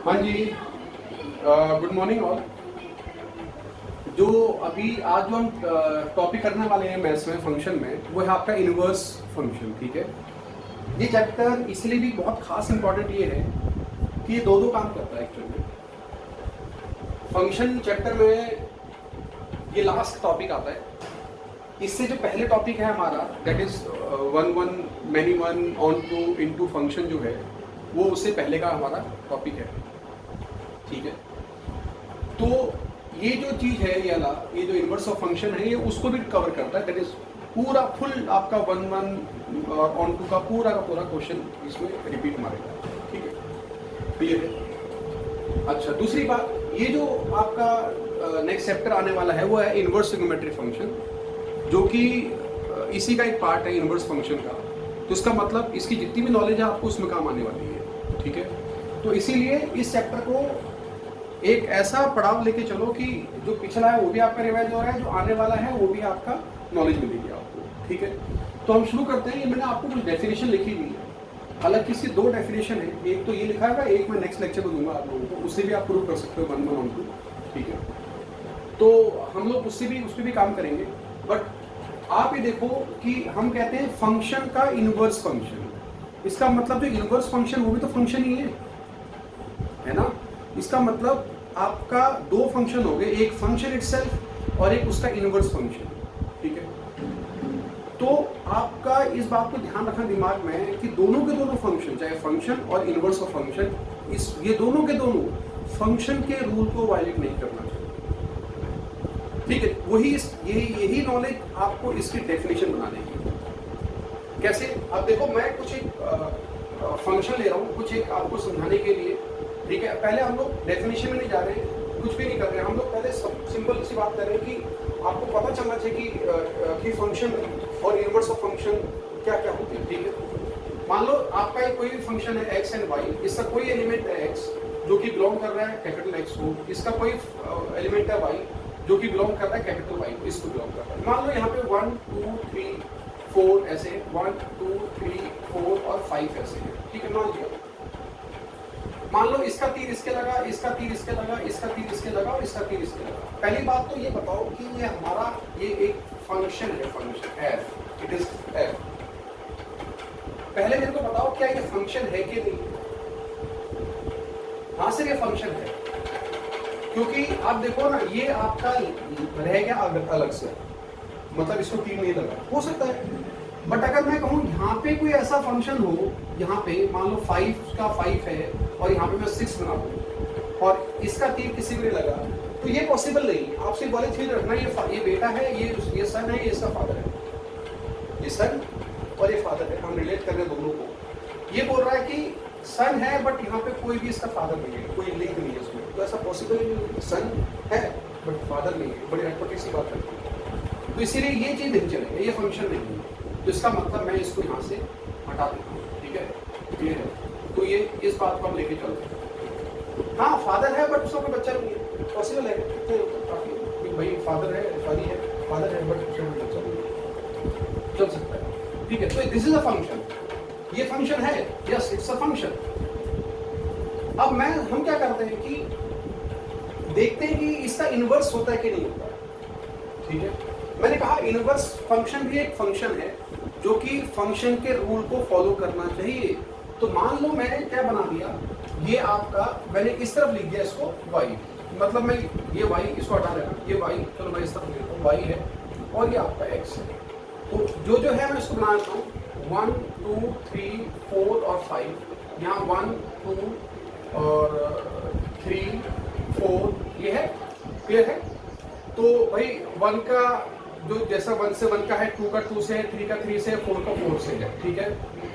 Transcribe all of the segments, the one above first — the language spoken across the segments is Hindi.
हाँ जी, गुड मॉर्निंग ऑल। जो अभी आज जो हम टॉपिक करने वाले हैं मैथ्स में फंक्शन में, वो है आपका इनवर्स फंक्शन। ठीक है, ये चैप्टर इसलिए भी बहुत खास इंपॉर्टेंट ये है कि ये दो काम करता है एक्चुअली। फंक्शन चैप्टर में ये लास्ट टॉपिक आता है। इससे जो पहले टॉपिक है हमारा, that is one one many one onto into function, जो है वो उससे पहले का हमारा टॉपिक है। ठीक है, तो ये जो चीज़ है, ये जो इनवर्स ऑफ फंक्शन है, ये उसको भी कवर करता है। दैट इज पूरा फुल आपका वन वन ऑन टू का पूरा क्वेश्चन इसमें रिपीट मारेगा। ठीक है, क्लियर है। अच्छा, दूसरी बात, ये जो आपका नेक्स्ट चैप्टर आने वाला है वो है इनवर्स ट्रिग्नोमेट्रिक फंक्शन, जो कि इसी का एक पार्ट है इनवर्स फंक्शन का। तो इसका मतलब इसकी जितनी भी नॉलेज है आपको उसमें काम आने वाली है। ठीक है, तो इसीलिए इस चैप्टर को एक ऐसा पड़ाव लेके चलो कि जो पिछला है वो भी आपका रिवाइज हो रहा है, जो आने वाला है वो भी आपका नॉलेज मिलेगी आपको। ठीक है, तो हम शुरू करते हैं। ये मैंने आपको कुछ डेफिनेशन लिखी हुई है, हालांकि इसकी दो डेफिनेशन है। एक तो ये लिखा है, एक मैं नेक्स्ट लेक्चर में दूंगा आप लोगों को, उससे भी आप प्रूव कर सकते हो वन वन ऑन टू। ठीक है, तो हम लोग उस पर भी काम करेंगे। बट आप ये देखो कि हम कहते हैं फंक्शन का इनवर्स फंक्शन, इसका मतलब जो इनवर्स फंक्शन वो भी तो फंक्शन ही है ना। इसका मतलब आपका दो फंक्शन हो गए, एक फंक्शन इटसेल्फ और एक उसका इनवर्स फंक्शन। ठीक है, तो आपका इस बात को ध्यान रखना दिमाग में कि दोनों के दोनों फंक्शन, चाहे फंक्शन और इनवर्स ऑफ फंक्शन, ये दोनों के दोनों फंक्शन के रूल को वायलेट नहीं करना चाहिए। ठीक है, यही नॉलेज आपको इसकी डेफिनेशन बनाने की। कैसे, अब देखो मैं कुछ एक फंक्शन ले रहा हूँ कुछ एक आपको समझाने के लिए। ठीक है, पहले हम लोग डेफिनेशन में नहीं जा रहे हैं, कुछ भी नहीं कर रहे हैं, हम लोग पहले सिंपल सी बात कर रहे हैं कि आपको पता चलना चाहिए कि फंक्शन और इनवर्स ऑफ फंक्शन क्या क्या होते हैं। ठीक है, मान लो आपका कोई भी फंक्शन है एक्स एंड वाई, इसका कोई एलिमेंट है एक्स जो कि बिलोंग कर रहा है कैपिटल एक्स को, इसका कोई एलिमेंट है वाई जो कि बिलोंग कर रहा है कैपिटल वाई को, इसको बिलोंग कर रहा है। मान लो यहाँ पे 1 2 3 4 ऐसे 1 2 3 4 और 5 ऐसे हैं। ठीक है, मान लिया। मान लो इसका तीर इसके लगा, इसका तीर इसके लगा, इसका तीर इसके लगा और इसका तीर इसके लगा। पहली बात तो ये बताओ कि ये हमारा ये एक फंक्शन है, function F, it is F. पहले मेरे को बताओ क्या ये फंक्शन है कि नहीं। हाँ सर, ये फंक्शन है, क्योंकि आप देखो ना, ये आपका रह गया अलग से, मतलब इसको तीर नहीं लगा, हो सकता है। बट अगर मैं कहूँ यहाँ पे कोई ऐसा फंक्शन हो, यहाँ पे मान लो 5 का 5 है और यहाँ पे मैं 6 बना दूँ और इसका तीर किसी को नहीं लगा, तो ये पॉसिबल नहीं। आप सिर्फ वाले थ्री रखना, ये बेटा है, ये सन है, ये इसका फादर है, ये सन और ये फादर है। हम रिलेट कर रहे हैं दोनों को। ये बोल रहा है कि सन है बट यहाँ पे कोई भी इसका फादर नहीं है, कोई लिंक नहीं है उसमें, तो ऐसा पॉसिबल ही नहीं। सन है बट फादर नहीं है, बड़ी अटपटी सी बात करती है। तो इसीलिए ये चीज़ नहीं चलेगी, ये फंक्शन नहीं है। तो इसका मतलब मैं इसको यहाँ से हटा देता हूँ। ठीक है, क्लियर है। तो ये इस बात को हम लेके चलते हैं। हाँ, फादर है बट उसका कोई बच्चा नहीं है, पॉसिबल है काफी, भाई फादर है, शादी है, फादर है बट उसका कोई बच्चा नहीं है, चल सकता है। ठीक है, तो दिस इज अ फंक्शन, ये फंक्शन है, यस इट्स अ फंक्शन। अब हम क्या करते हैं कि देखते हैं कि इसका इनवर्स होता है कि नहीं होता। ठीक है, मैंने कहा इनवर्स फंक्शन भी एक फंक्शन है जो कि फंक्शन के रूल को फॉलो करना चाहिए। तो मान लो मैंने क्या बना दिया, ये आपका मैंने इस तरफ लिख दिया इसको y, मतलब मैं ये y इसको हटा देना, ये y, चलो मैं इस तरफ लिख देता हूँ y है और ये आपका x है। तो जो है मैं इसको बना देता हूँ 1 2 3 4 और 5, यहाँ 1 2 और 3 4 ये है, क्लियर है। तो भाई 1 का जो जैसा 1 से 1 का है, 2 का 2 से है, 3 का 3 से है, 4 का 4 से है। ठीक है,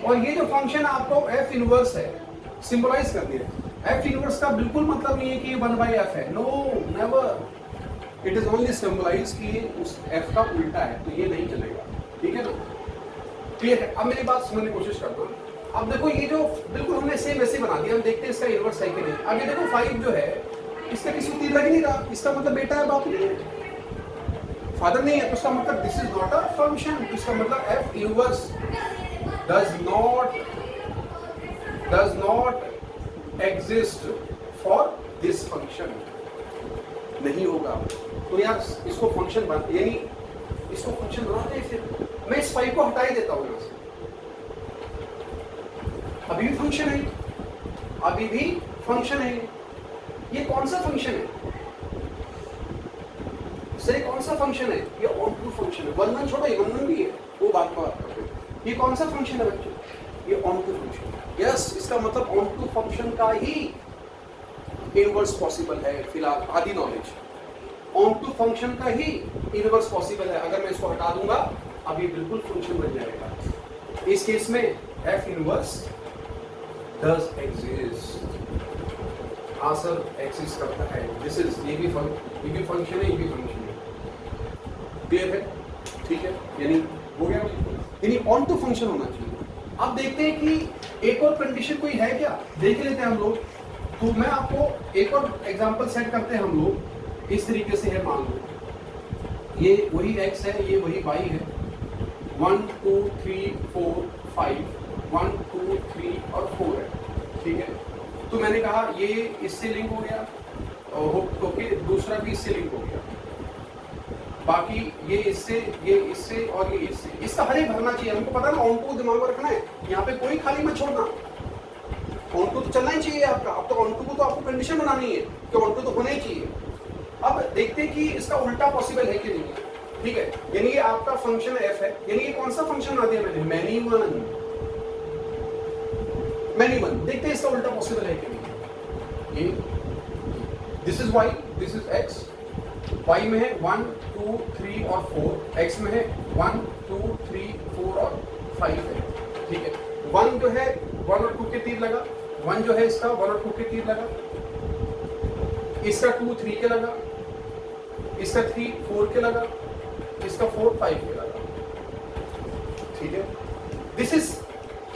और ये जो फंक्शन आपको f इनवर्स है, सिंबलाइज कर दिया। f इनवर्स का बिल्कुल मतलब नहीं है कि 1/f है, no never, it is only symbolise कि उस f का उल्टा है, तो ये नहीं चलेगा। ठीक है ना, क्लियर है। अब मेरी बात समझने की कोशिश करता हूँ। अब देखो ये जो बिल्कुल हमने सेम वैसे बना दिया, हम देखते हैं इसका इनवर्स है कि नहीं। अब ये देखो 5 जो है, इसका किसी को तीर लग नहीं रहा, इसका मतलब बेटा है, बाप नहीं है, फादर नहीं है, तो इसका मतलब this is not a function. इसका मतलब f inverse does not exist for this function, नहीं होगा। तो यार इसको फंक्शन बन, यानी इसको फंक्शन बनाते हैं, फिर मैं इस 5 को हटा ही देता हूं यहां से, अभी भी फंक्शन है, अभी भी फंक्शन है। ये कौन सा फंक्शन है सर, कौन सा फंक्शन है? ये ऑन टू फंक्शन है। 1 1 छोड़ो, ये 1 1 भी है, वो बात को बात करते हैं। ये कौन सा फंक्शन है बच्चों? ये ऑन टू फंक्शन। यस, इसका मतलब ऑन टू फंक्शन का ही इनवर्स पॉसिबल है। फिलहाल आधी नॉलेज, ऑन टू फंक्शन का ही इनवर्स पॉसिबल है। अगर मैं इसको हटा दूंगा अब ये बिल्कुल फंक्शन बन जाएगा। इस केस में एफ इनवर्स डज एग्जिस्ट। हाँ सर, एग्जिस्ट करता है। दिस इज, ये भी फंक्शन है, ये भी फंक्शन है। क्लियर है? ठीक है, यानी हो गया, यानी ऑन टू फंक्शन होना चाहिए। अब देखते हैं कि एक और कंडीशन कोई है क्या, देख लेते हैं हम लोग। तो मैं आपको एक और एग्जांपल सेट करते हैं हम लोग। इस तरीके से है, मान लो ये वही x है, ये वही y है। 1 2 3 4 5, 1 2 3 और 4 है, ठीक है। तो मैंने कहा ये इससे लिंक हो गया, ओके, दूसरा भी इससे लिंक हो गया, बाकी ये इससे और ये इससे। इसका हर एक भरना चाहिए, हमको पता ना, ऑन टू दिमाग में रखना है, यहाँ पे कोई खाली मत छोड़ना। ऑन टू तो चलना ही चाहिए आपका। अब तो ऑन टू को तो आपको कंडीशन बनानी है कि ऑन टू तो होना ही चाहिए। अब देखते हैं कि इसका उल्टा पॉसिबल है कि नहीं है, ठीक है। यानी ये आपका फंक्शन एफ है, यानी ये कौन सा फंक्शन बना दिया मैंने? Many one. देखते हैं इसका उल्टा पॉसिबल है कि नहीं। ये this is y, this is x. y में है 1 2 3 और 4, x में है 1 2 3 4 और 5 है, ठीक है। 1 जो है 1 और 2 के तीर लगा, 1 जो है इसका 1 और 2 के तीर लगा, इसका 2 3 के लगा, इसका 3 4 के लगा, इसका 4 5 के लगा, ठीक है। This is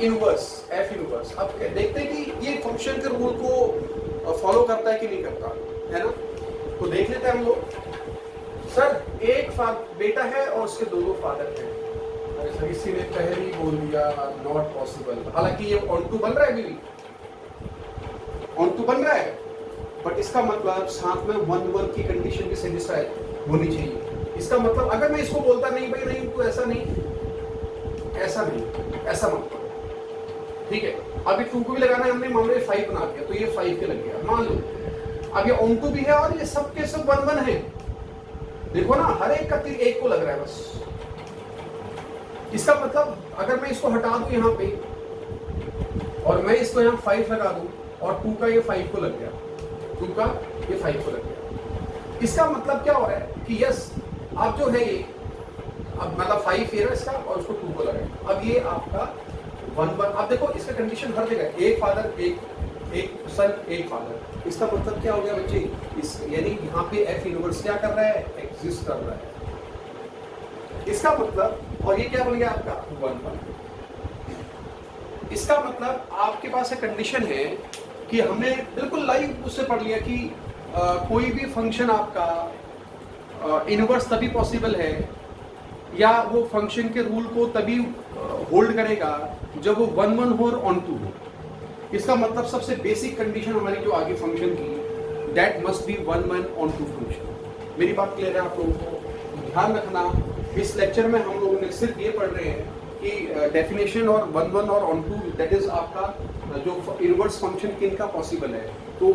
inverse, F inverse. अब देखते हैं कि ये फंक्शन के रूल को फॉलो करता है कि नहीं करता, है ना। तो देख लेते हैं हम लोग। सर एक बेटा है और उसके दो फादर हैं। अरे सर, इसी ने पहले ही बोल दिया नॉट पॉसिबल। हालांकि ये ऑन टू बन रहा है, अभी ऑन टू बन रहा है, बट इसका मतलब साथ में 1 1 की कंडीशन भी सेटिस्फाई होनी चाहिए। इसका मतलब अगर मैं इसको बोलता नहीं भाई नहीं तो ऐसा नहीं, ऐसा नहीं, ऐसा मत करो, ठीक है। अभी 2 को भी लगाना है हमने, मान लो 5 बना दिया तो ये 5 के लग गया, मान लो। अब ये ऑन टू भी है और ये सब के सब 1 1 है। देखो ना, हर एक का तीर एक को लग रहा है बस। इसका मतलब अगर मैं इसको हटा दूं यहाँ पे और मैं इसको यहाँ 5 लगा दूं और 2 का ये 5 को लग गया, 2 का ये 5 को लग गया। इसका मतलब क्या हो रहा है कि यस, अब जो है ये, अब मतलब 5 ये रहा इसका और उसको 2 को लगा। अब ये आपका 1 1। अब देखो इसका कंडीशन हर जगह, एक फादर एक सन एक फादर। इसका मतलब क्या हो गया बच्चे, इस यानी यहाँ पे एफ इनवर्स क्या कर रहा है? एग्जिस्ट कर रहा है। इसका मतलब, और ये क्या बन गया आपका 1 1। इसका मतलब आपके पास एक कंडीशन है कि हमने बिल्कुल लाइव उससे पढ़ लिया कि कोई भी फंक्शन आपका इनवर्स तभी पॉसिबल है या वो फंक्शन के रूल को तभी होल्ड करेगा जब वो 1 1 हो और ऑन टू हो। इसका मतलब सबसे बेसिक कंडीशन हमारी जो आगे फंक्शन की, that must be 1 1 onto function. मेरी बात क्लियर है आप लोगों को? ध्यान रखना, इस लेक्चर में हम लोगों ने सिर्फ ये पढ़ रहे हैं कि डेफिनेशन और 1 1 और ऑन टू, दैट इज आपका जो इनवर्स फंक्शन किनका पॉसिबल है। तो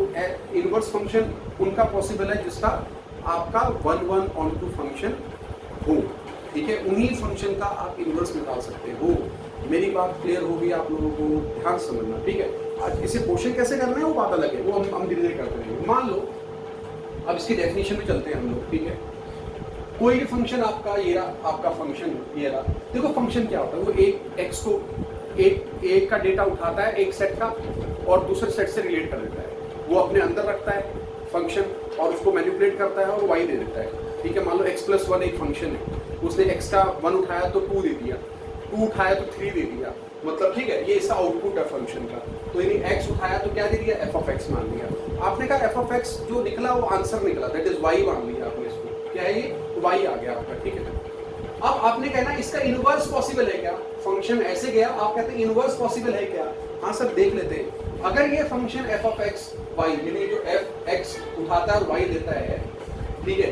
इनवर्स फंक्शन उनका पॉसिबल है जिसका आपका 1 1 ऑन टू फंक्शन हो, ठीक है। उन्हीं फंक्शन का आप इनवर्स निकाल सकते हो। मेरी बात क्लियर होगी आप लोगों को? ध्यान समझना, ठीक है। आज इसे क्वेश्चन कैसे करना है वो बात अलग है, वो हम धीरे धीरे करते रहेंगे। मान लो अब इसकी डेफिनेशन में चलते हैं हम लोग, ठीक है। कोई भी फंक्शन आपका, ये रहा आपका फंक्शन, ये रहा। देखो फंक्शन क्या होता है, वो एक एक्स को एक का डेटा उठाता है एक सेट का और दूसरे सेट से रिलेट कर देता है। वो अपने अंदर रखता है फंक्शन और उसको मैनिपुलेट करता है और वाई दे देता है, ठीक है। मान लो x+1 एक फंक्शन है, उसने x का 1 उठाया तो 2 दे दिया, 2 उठाया तो 3 दे दिया, मतलब ठीक है, ये इसका आउटपुट है फंक्शन का। तो यानी x उठाया तो क्या दे दिया? f(x) मान लिया। आपने कहा f(x) जो निकला वो आंसर निकला, दैट इज y मान लिया आपने इसको, क्या है ये? y आ गया आपका, ठीक है। अब आपने कहना इसका इनवर्स पॉसिबल है क्या? फंक्शन ऐसे गया, आप कहते हैं इनवर्स पॉसिबल है क्या? हाँ सर देख लेते हैं। अगर ये function f of x y, यानी जो एफ एक्स उठाता है और वाई देता है, ठीक है,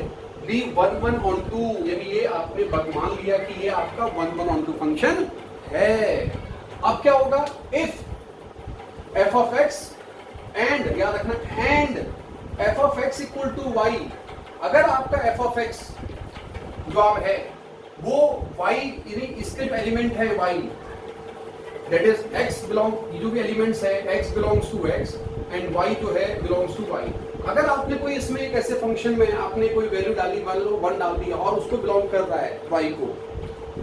ली 1 1 ऑन 2, यानी ये आपने मान लिया कि ये आपका 1 1 ऑन 2 फंक्शन है। अब क्या होगा, if f of x and, याद रखना, and f of x equal to y, अगर आपका एफ ऑफ एक्स जो आप है वो वाई, यानी इसके जो एलिमेंट है y, that is x belong, जो भी एलिमेंट्स है x belongs to x and y जो है बिलोंग्स टू वाई। अगर आपने कोई इसमें एक ऐसे फंक्शन में आपने कोई वैल्यू डाली, मान लो 1 डाल दिया और उसको बिलोंग कर रहा है वाई को,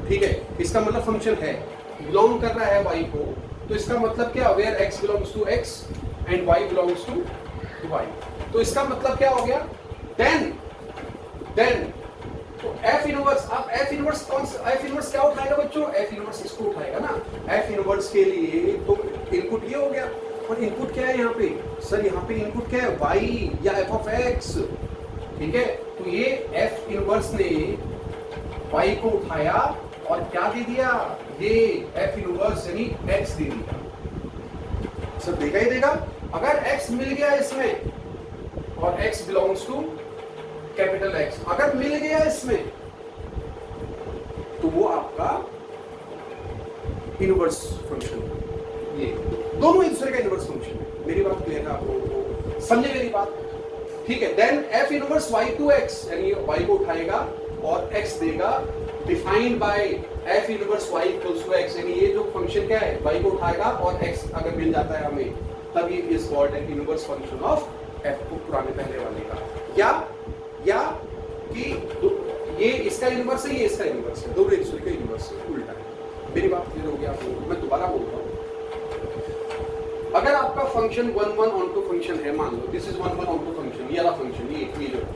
ठीक है, इसका मतलब फंक्शन है बिलोंग कर रहा है वाई को, तो इसका मतलब क्या, where x belongs to x and y belongs to y, तो इसका मतलब क्या हो गया, देन तो एफ इनवर्स, अब एफ इनवर्स कौन सा, एफ इनवर्स क्या उठाएगा बच्चों, एफ इनवर्स इसको उठाएगा ना। एफ इनवर्स के लिए तो इनपुट ये हो गया, और इनपुट क्या है यहाँ पे, सर यहाँ पे इनपुट क्या है, वाई या एफ ऑफ एक्स, ठीक है, तो ये एफ इनवर्स ने वाई को उठाया और क्या दे दिया, ये एफ इनवर्स यानी एक्स दे दिया। सर देगा ही देगा, अगर एक्स मिल गया इसमें और x belongs to capital X, अगर मिल गया इसमें तो वो आपका इनवर्स फंक्शन, ये दोनों एक दूसरे का इनवर्स फंक्शन है। मेरी बात क्लियर है आपको, समझे मेरी बात, ठीक है। Then f inverse y to x, यानी y को उठाएगा और x देगा, defined by f inverse y equals to x, यानी ये जो फंक्शन क्या है, y को उठाएगा और x अगर मिल जाता है हमें, तब ये is called an inverse function of f को, पुराने पहले वाले का, या कि ये इसका इनवर्स है, ये इसका इनवर्स है, दोनों एक दूसरे का इनवर्स है, उल्टा है। मेरी बात क्लियर हो गया आपको, मैं दोबारा बोल रहा हूँ। अगर आपका फंक्शन 1 1 ऑन 2 फंक्शन है, मान लो दिस इज 1 1 ऑन 2 फंक्शन, ये वाला फंक्शन,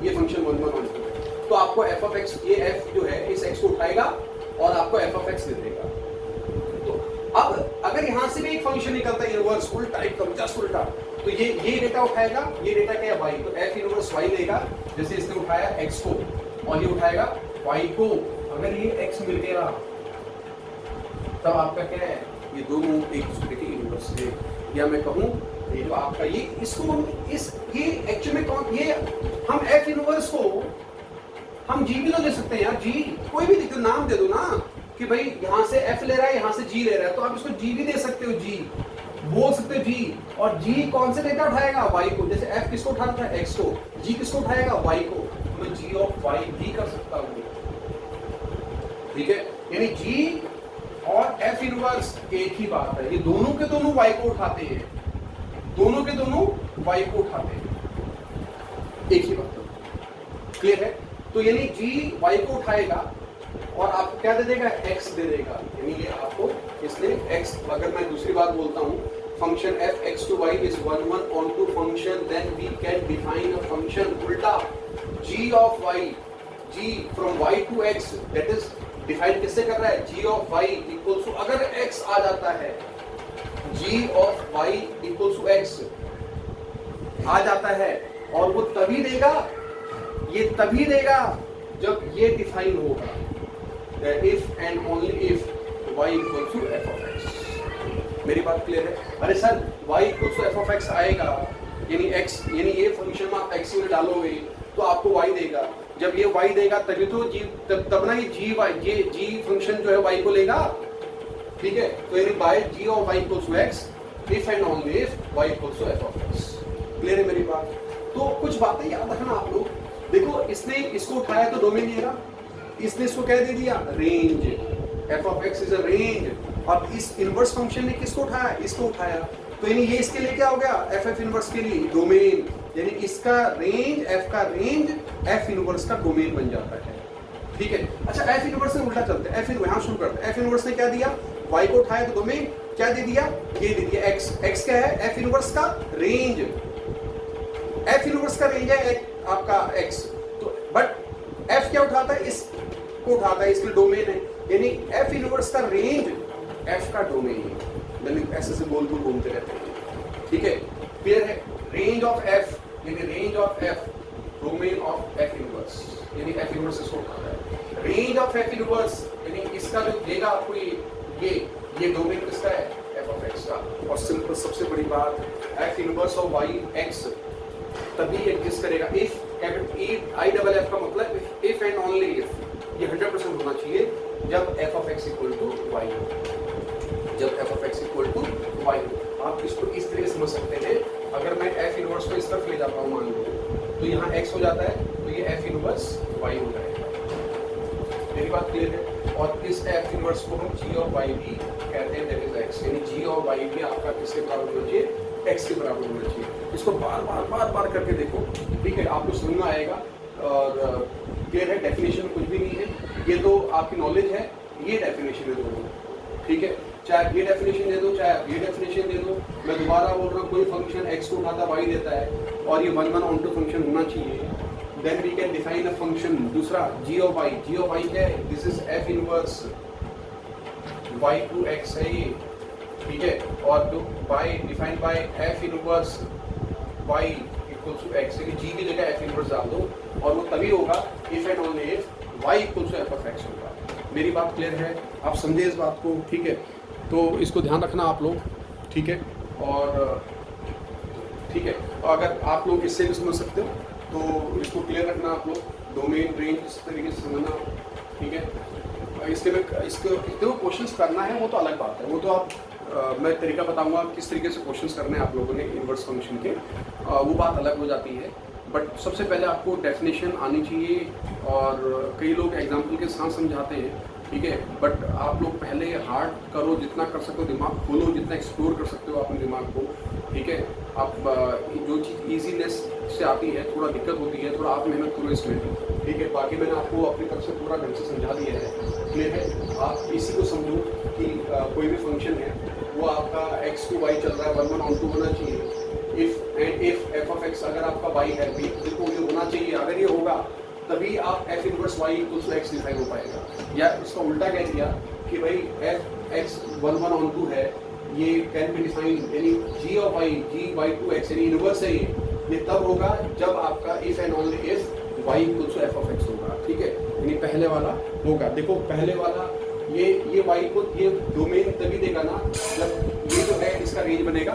ये फंक्शन 1 1 ऑन 2 है, तो आपको f ऑफ x, ये f जो है इस x को उठाएगा और आपको f ऑफ x दे देगा। तो अब अगर यहां से भी एक फंक्शन निकलता है इनवर्स, उल्टा एकदम जस्ट उल्टा, तो ये डेटा उठाएगा, ये डेटा क्या है, y, तो f इनवर्स y लेगा, जैसे इसने उठाया x को और ये उठाएगा y को, अगर ये x मिल गया तब आपका क्या है, ये दोनों एक दूसरे के इनवर्स है। या मैं कहूं ये जो आपका ये, इसको हम ये एक्चुअली में कौन, ये हम f इनवर्स को हम g भी तो ले सकते हैं यार, g कोई भी देखो नाम दे दो ना, कि भाई यहां से f ले रहा है, यहां से g ले रहा है, तो आप इसको g भी दे सकते हो, g बोल सकते हो g, और g कौन से डेटा उठाएगा, y को, जैसे f किसको उठाता है, x को, g किसको उठाएगा, y को, तो मैं g ऑफ y भी कर सकता हूं, ठीक है, यानी g और f इनवर्स एक ही बात है, ये दोनों के दोनों y को उठाते हैं, दोनों के दोनों y को उठाते हैं, एक ही बात है, क्लियर है। तो यानी g y को उठाएगा और आपको क्या दे देगा, x दे देगा, यानी ये आपको, इसलिए x, अगर मैं दूसरी बात बोलता हूं, function f x to y is 1 1 onto function, then we can define a function उल्टा g of y, g from y to x, that is define किससे कर रहा है, g of y equals to, अगर x आ जाता है, g of y equals to x आ जाता है, और वो तभी देगा, ये तभी देगा जब ये डिफाइन होगा, that if and only if y equals to f of x। मेरी बात क्लियर है। अरे sir y equals to f of x आएगा, यानी x, यानी ये फंक्शन में आप x में डालोगे तो आपको y देगा, जब ये y देगा तभी तो g, तब ना ये g फंक्शन जो है y को लेगा, ठीक है, तो यानी bye g of y equals to x if and only if y equals to f of x। Clear है मेरी बात। तो कुछ बातें याद रखना आप लोग, देखो इसने इसको उठाया तो डोमेन लेगा, इसने इसको क्या दे दिया, range, f of x is a range, अब इस इनवर्स फंक्शन ने किसको उठाया, इसको उठाया, तो यानी ये इसके लिए क्या हो गया, f इनवर्स के लिए डोमेन, यानी इसका रेंज, f का रेंज f इनवर्स का डोमेन बन जाता है, ठीक है। अच्छा f इनवर्स से उल्टा चलते हैं, f इनवर्स यहां शुरू करते हैं, f इनवर्स ने क्या दिया, y को उठाया तो डोमेन क्या दे दिया, ये दे दिया x, x क्या है, f इनवर्स का रेंज, f इनवर्स का रेंज है आपका x, तो बट f क्या उठाता है, इस को उठाता है, इसके डोमेन है, यानी f इनवर्स का रेंज f का डोमेन है, यानी ऐसे गोल गोल घूमते रहते हैं, ठीक है, क्लियर है। रेंज ऑफ f यानी range of f, domain of f inverse, यानी f इनवर्स इसको उठाता है, रेंज ऑफ f इनवर्स यानी इसका जो देगा आपको ये डोमेन किसका है, f ऑफ x, का। और सिंपल सबसे बड़ी बात, f inverse of y x तभी एग्जिस्ट करेगा इफ आई डबल एफ का मतलब इफ एंड ओनली इफ, ये 100% होना चाहिए जब f of x equal to y हो, जब f of x equal to y हो। आप इसको इस तरह समझ सकते हैं, अगर मैं एफ इनवर्स को इस तरफ ले जाता हूँ मान लो, तो यहाँ एक्स हो जाता है, तो ये एफ इनवर्स वाई हो जाएगा। मेरी बात क्लियर है? और इस एफ इनवर्स को हम जी और वाई भी कहते हैं, दैट इज एक्स, यानी जी और वाई भी आपका किसके बराबर होना चाहिए? एक्स के बराबर होना चाहिए। इसको बार बार करके देखो, ठीक है, आपको समझ में आएगा। और क्लियर है, डेफिनेशन कुछ भी नहीं है, ये तो आपकी नॉलेज है, ये डेफिनेशन है दोनों, ठीक है। चाहे ये डेफिनेशन दे दो, चाहे आप ये डेफिनेशन दे दो, मैं दोबारा बोल रहा हूँ, कोई फंक्शन एक्स को उठाता वाई देता है और ये 1 1 ऑन टू फंक्शन होना चाहिए, then we can define a function. दूसरा जी of y, ji of Y क्या है? This is F inverse Y to x है ये, ठीक है। और तो bye defined by F inverse y equals to x, यानी जी की जगह एफ इनवर्स डाल दो, और वो तभी होगा if and only if y equals to f of x होगा। मेरी बात क्लियर है? आप समझे इस बात को? ठीक है, तो इसको ध्यान रखना आप लोग, ठीक है। और ठीक है, तो अगर आप लोग इससे भी समझ सकते हो तो इसको क्लियर रखना आप लोग, डोमेन रेंज इस तरीके से समझना, ठीक है। इसके में इसको क्वेश्चंस करना है वो तो अलग बात है, वो तो आप मैं तरीका बताऊंगा किस तरीके से क्वेश्चंस करने हैं आप लोगों ने इनवर्स फंक्शन के, वो बात अलग हो जाती है। बट सबसे पहले आपको डेफिनेशन आनी चाहिए, और कई लोग एग्जाम्पल के साथ समझाते हैं, ठीक है। बट आप लोग पहले हार्ड करो, जितना कर सकते हो दिमाग खोलो, जितना एक्सप्लोर कर सकते हो अपने दिमाग को, ठीक है। आप जो चीज़ ईजीनेस से आती है, थोड़ा दिक्कत होती है, थोड़ा आप मेहनत करो इसमें, ठीक है। बाकी मैंने आपको अपनी तरफ से पूरा ढंग से समझा दिया है, क्लियर है। आप इसी को समझो कि कोई भी फंक्शन है वो आपका एक्स टू वाई चल रहा है, 1 1 ऑन टू होना चाहिए। If and if f of x अगर आपका वाई है, बिल्कुल ये होना चाहिए, अगर ये होगा तभी आप f inverse y equals to x define हो पाएगा। या इसका उल्टा कह दिया कि भाई एफ एक्स 1 1 ऑन टू है, ये कैन बी डिफाइन, यानी g of y, g y to x, यानी इनवर्स है ये तब होगा जब आपका if and only if y equals to f of x होगा, ठीक है। यानी पहले वाला होगा, देखो पहले वाला ये वाई को ये डोमेन तभी देगा ना जब ये जो है इसका रेंज बनेगा।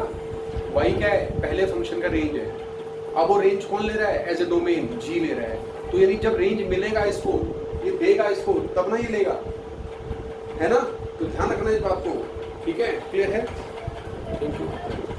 वाई क्या है? पहले फंक्शन का रेंज है। अब वो रेंज कौन ले रहा है? एज ए डोमेन जी ले रहा है। तो यानी जब रेंज मिलेगा इसको, ये देगा इसको, तब ना ये लेगा, है ना। तो ध्यान रखना इस बात को, ठीक है, क्लियर है? Thank you.